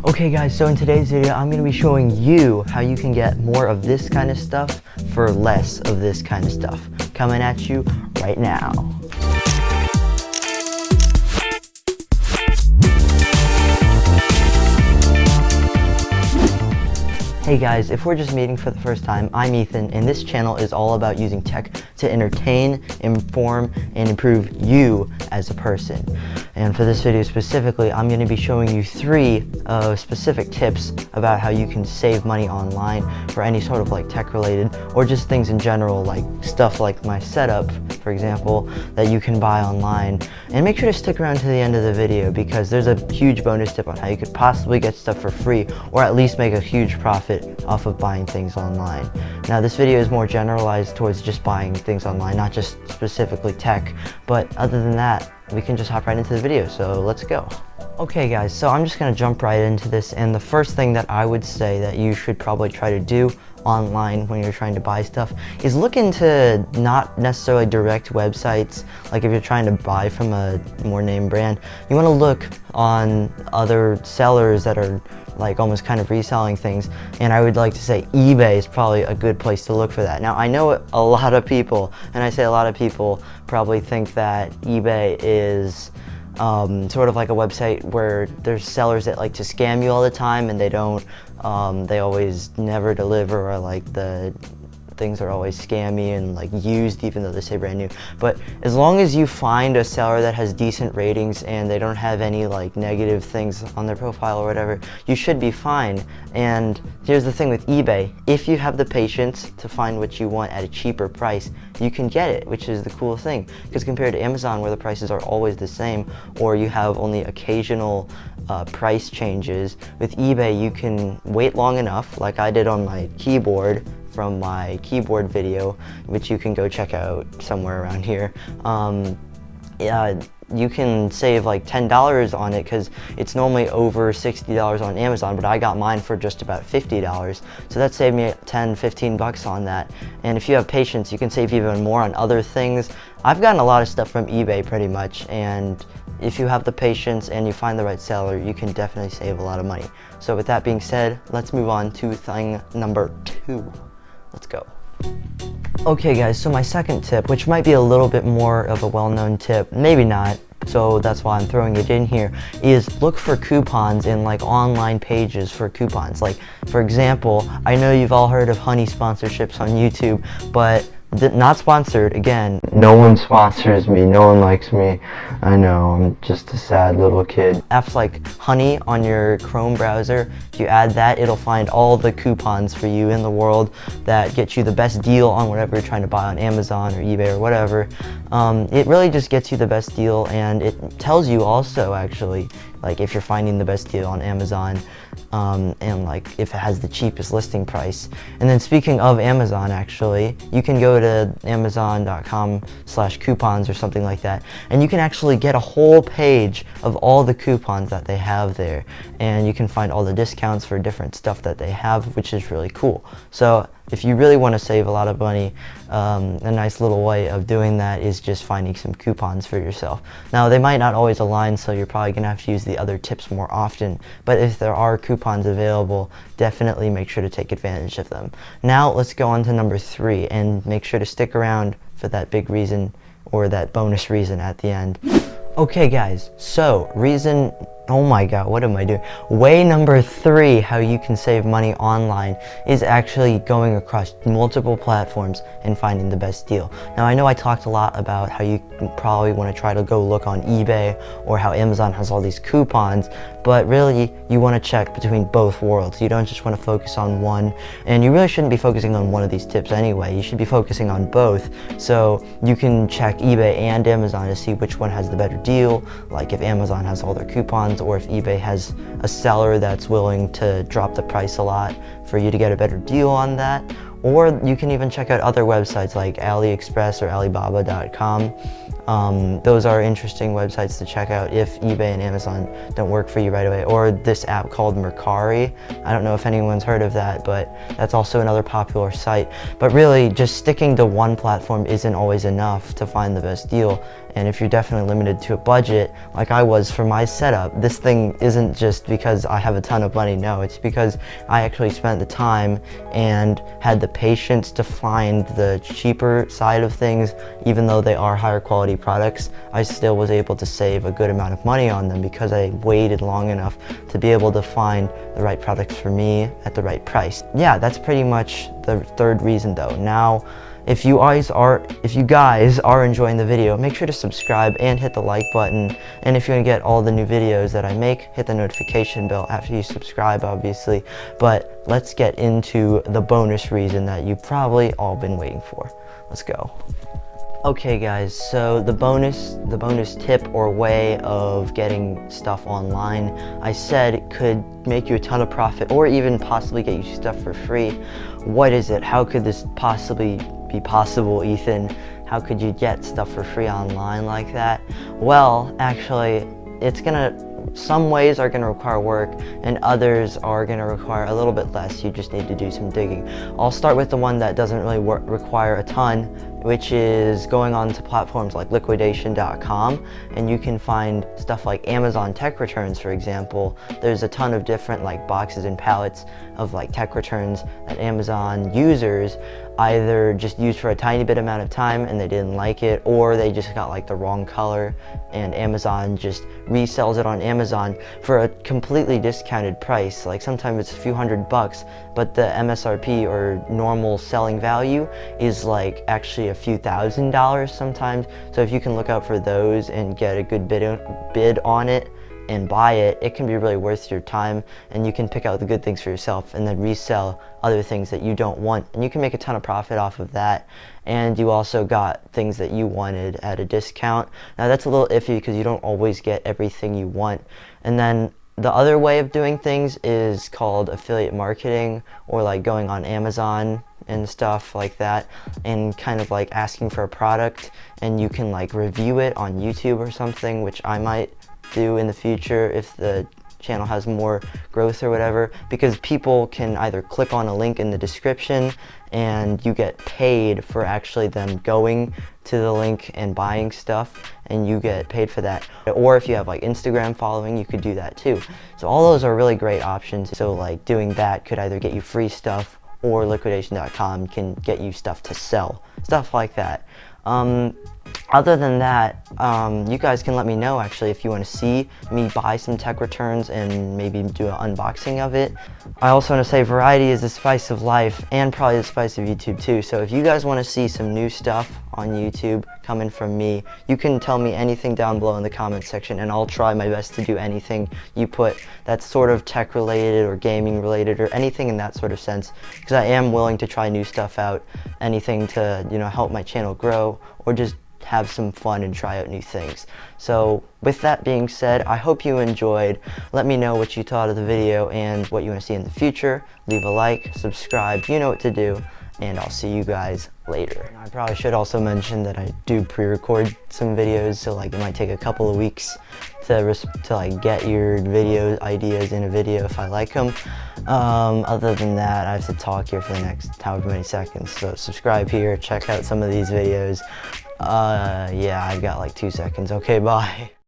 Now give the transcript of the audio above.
Okay guys, so in today's video, I'm going to be showing you how you can get more of this kind of stuff for less of this kind of stuff. Coming at you right now. Hey guys, if we're just meeting for the first time, I'm Ethan, and this channel is all about using tech to entertain, inform, and improve you as a person. And for this video specifically, I'm going to be showing you 3 specific tips about how you can save money online for any sort of like tech related or just things in general, like stuff like my setup, for example, that you can buy online. And make sure to stick around to the end of the video because there's a huge bonus tip on how you could possibly get stuff for free or at least make a huge profit off of buying things online. Now this video is more generalized towards just buying things online, not just specifically tech, but other than that, we can just hop right into the video, so let's go. Okay guys, so I'm just gonna jump right into this, and the first thing that I would say that you should probably try to do online when you're trying to buy stuff is look into not necessarily direct websites. Like if you're trying to buy from a more name brand, you want to look on other sellers that are like almost kind of reselling things, and I would like to say eBay is probably a good place to look for that. Now I know a lot of people, and I say a lot of people probably think that eBay is sort of like a website where there's sellers that like to scam you all the time, and they don't they always never deliver, or like the things are always scammy and like used even though they say brand new. But as long as you find a seller that has decent ratings and they don't have any like negative things on their profile or whatever, you should be fine. And here's the thing with eBay, if you have the patience to find what you want at a cheaper price, you can get it, which is the cool thing. Because compared to Amazon, where the prices are always the same, or you have only occasional price changes, with eBay you can wait long enough, like I did on my keyboard from my keyboard video, which you can go check out somewhere around here. You can save like $10 on it because it's normally over $60 on Amazon, but I got mine for just about $50. So that saved me 10-15 bucks on that. And if you have patience, you can save even more on other things. I've gotten a lot of stuff from eBay pretty much, and if you have the patience and you find the right seller, you can definitely save a lot of money. So with that being said, let's move on to thing number 2. Let's go. Okay guys, so my second tip, which might be a little bit more of a well-known tip, maybe not, so that's why I'm throwing it in here, is look for coupons in like online pages for coupons. Like for example, I know you've all heard of honey sponsorships on YouTube, but not sponsored, again. No one sponsors me, no one likes me. I know, I'm just a sad little kid. Apps like Honey on your Chrome browser, if you add that, it'll find all the coupons for you in the world that get you the best deal on whatever you're trying to buy on Amazon or eBay or whatever. It really just gets you the best deal, and it tells you also actually like if you're finding the best deal on Amazon, and like if it has the cheapest listing price. And then speaking of Amazon, actually, you can go to amazon.com/coupons or something like that, and you can actually get a whole page of all the coupons that they have there, and you can find all the discounts for different stuff that they have, which is really cool. So if you really want to save a lot of money, a nice little way of doing that is just finding some coupons for yourself. Now they might not always align, so you're probably going to have to use the other tips more often, but if there are coupons available, definitely make sure to take advantage of them. Now let's go on to number 3, and make sure to stick around for that big reason, or that bonus reason at the end. Okay guys, so reason, oh my god, what am I doing? Way number 3, how you can save money online, is actually going across multiple platforms and finding the best deal. Now I know I talked a lot about how you probably want to try to go look on eBay, or how Amazon has all these coupons, but really you want to check between both worlds. You don't just want to focus on one, and you really shouldn't be focusing on one of these tips anyway. You should be focusing on both, so you can check eBay and Amazon to see which one has the better deal, like if Amazon has all their coupons, or if eBay has a seller that's willing to drop the price a lot for you to get a better deal on that. Or you can even check out other websites like AliExpress or Alibaba.com. Those are interesting websites to check out if eBay and Amazon don't work for you right away. Or this app called Mercari. I don't know if anyone's heard of that, but that's also another popular site. But really, just sticking to one platform isn't always enough to find the best deal. And if you're definitely limited to a budget, like I was for my setup, this thing isn't just because I have a ton of money. No, it's because I actually spent the time and had the patience to find the cheaper side of things. Even though they are higher quality products, I still was able to save a good amount of money on them because I waited long enough to be able to find the right products for me at the right price. Yeah, that's pretty much the third reason though. Now, if you guys are enjoying the video, make sure to subscribe and hit the like button. And if you want to get all the new videos that I make, hit the notification bell after you subscribe, obviously. But let's get into the bonus reason that you've probably all been waiting for. Let's go. Okay guys, so the bonus tip or way of getting stuff online, I said it could make you a ton of profit or even possibly get you stuff for free. What is it? How could this possibly be possible, Ethan? How could you get stuff for free online like that? Well, actually, some ways are gonna require work and others are gonna require a little bit less. You just need to do some digging. I'll start with the one that doesn't really require a ton, which is going on to platforms like liquidation.com, and you can find stuff like Amazon tech returns, for example. There's a ton of different like boxes and pallets of like tech returns that Amazon users either just used for a tiny bit amount of time and they didn't like it, or they just got like the wrong color and Amazon just resells it on Amazon for a completely discounted price. Like sometimes it's a few $100, but the MSRP or normal selling value is like actually a few $1,000s sometimes. So if you can look out for those and get a good bid on it and buy it, it can be really worth your time, and you can pick out the good things for yourself and then resell other things that you don't want, and you can make a ton of profit off of that. And you also got things that you wanted at a discount. Now that's a little iffy because you don't always get everything you want. And then the other way of doing things is called affiliate marketing, or like going on Amazon and stuff like that and kind of like asking for a product, and you can like review it on YouTube or something, which I might do in the future if the channel has more growth or whatever, because people can either click on a link in the description and you get paid for actually them going to the link and buying stuff, and you get paid for that. Or if you have like Instagram following, you could do that too. So all those are really great options. So like doing that could either get you free stuff, or liquidation.com can get you stuff to sell, stuff like that. Other than that, you guys can let me know actually if you want to see me buy some tech returns and maybe do an unboxing of it. I also want to say variety is the spice of life, and probably the spice of YouTube too. So if you guys want to see some new stuff on YouTube coming from me, you can tell me anything down below in the comment section, and I'll try my best to do anything you put that's sort of tech related or gaming related or anything in that sort of sense, because I am willing to try new stuff out, anything to, you know, help my channel grow or just have some fun and try out new things. So with that being said, I hope you enjoyed. Let me know what you thought of the video and what you want to see in the future. Leave a like, subscribe, you know what to do, and I'll see you guys later. I probably should also mention that I do pre-record some videos, so like it might take a couple of weeks to like get your video ideas in a video if I like them. Other than that, I have to talk here for the next however many seconds, so subscribe here, check out some of these videos. Yeah, I've got like 2 seconds. Okay, bye.